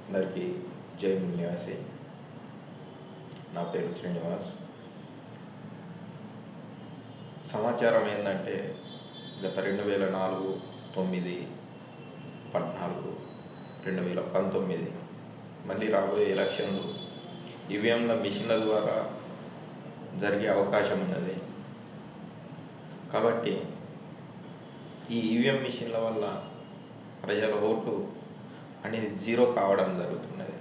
అందరికీ జై నివాసి. నా పేరు శ్రీనివాస్. సమాచారం ఏంటంటే గత 2004, 9, 14, 2019 మళ్ళీ రాబోయే ఎలక్షన్లు ఈవీఎంల మిషన్ల ద్వారా జరిగే అవకాశం ఉన్నది. కాబట్టి ఈ ఈవీఎం మిషన్ల వల్ల ప్రజల ఓట్లు అనేది జీరో కావడం జరుగుతున్నది.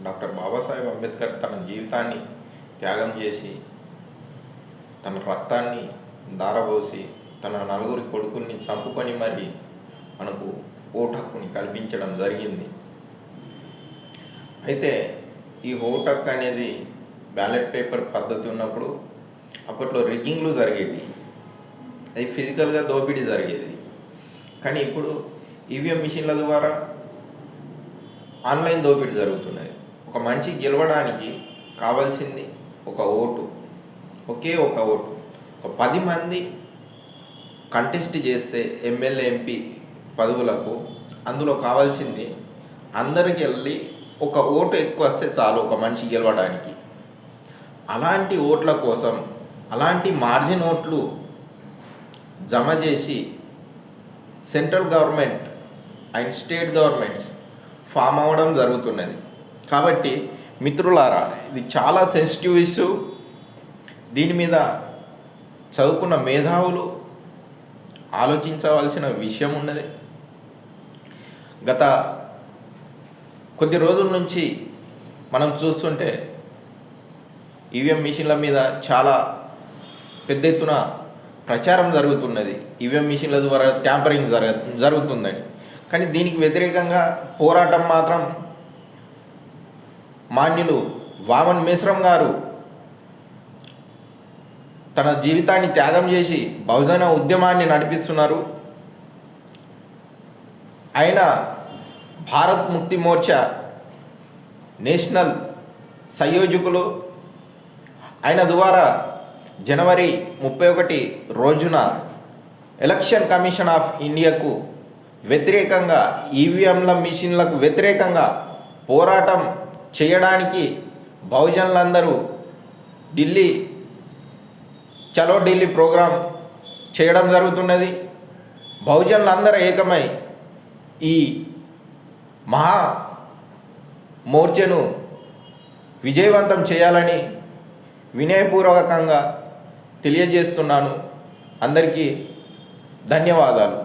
డాక్టర్ బాబాసాహెబ్ అంబేద్కర్ తన జీవితాన్ని త్యాగం చేసి, తన రక్తాన్ని దారబోసి, తన నలుగురి కొడుకుల్ని చంపుకొని మరి మనకు ఓటు హక్కుని కల్పించడం జరిగింది. అయితే ఈ ఓటు హక్కు అనేది బ్యాలెట్ పేపర్ పద్ధతి ఉన్నప్పుడు అప్పట్లో రిగ్గింగ్లు జరిగేవి, అది ఫిజికల్గా దోపిడీ జరిగేది. కానీ ఇప్పుడు ఈవీఎం మిషన్ల ద్వారా ఆన్లైన్ దోపిడీ జరుగుతున్నది. ఒక మనిషి గెలవడానికి కావాల్సింది ఒక ఓటు, ఒకే ఒక ఓటు. ఒక 10 మంది కంటెస్ట్ చేస్తే ఎమ్మెల్యే, ఎంపీ పదవులకు అందులో కావాల్సింది అందరికి వెళ్ళి ఒక ఓటు ఎక్కువ వస్తే చాలు ఒక మనిషి గెలవడానికి. అలాంటి ఓట్ల కోసం అలాంటి మార్జిన్ ఓట్లు జమ చేసి central government and state governments form అవ్వడం జరుగుతున్నది. కాబట్టి మిత్రులారా, ఇది చాలా సెన్సిటివ్ ఇష్యూ. దీని మీద చదువుకున్న మేధావులు ఆలోచించవలసిన విషయం ఉన్నది. గత కొద్ది రోజుల నుంచి మనం చూస్తుంటే ఈవీఎం మిషన్ల మీద చాలా పెద్ద ఎత్తున ప్రచారం జరుగుతున్నది. ఈవీఎం మిషన్ల ద్వారా ట్యాంపరింగ్ జరుగుతుందని. కానీ దీనికి వ్యతిరేకంగా పోరాటం మాత్రం మాన్యులు వామన్ మేశ్రం గారు తన జీవితాన్ని త్యాగం చేసి బహుజన ఉద్యమాన్ని నడిపిస్తున్నారు. ఆయన భారత్ ముక్తి మోర్చా నేషనల్ సంయోజకులు. ఆయన ద్వారా జనవరి 31 రోజున ఎలక్షన్ కమిషన్ ఆఫ్ ఇండియాకు వ్యతిరేకంగా, ఈవీఎంల మిషన్లకు వ్యతిరేకంగా పోరాటం చేయడానికి బహుజనులందరూ చలో ఢిల్లీ ప్రోగ్రాం చేయడం జరుగుతున్నది. బహుజనులందరూ ఏకమై ఈ మహా మోర్చను విజయవంతం చేయాలని వినయపూర్వకంగా తెలియజేస్తున్నాను. అందరికీ ధన్యవాదాలు.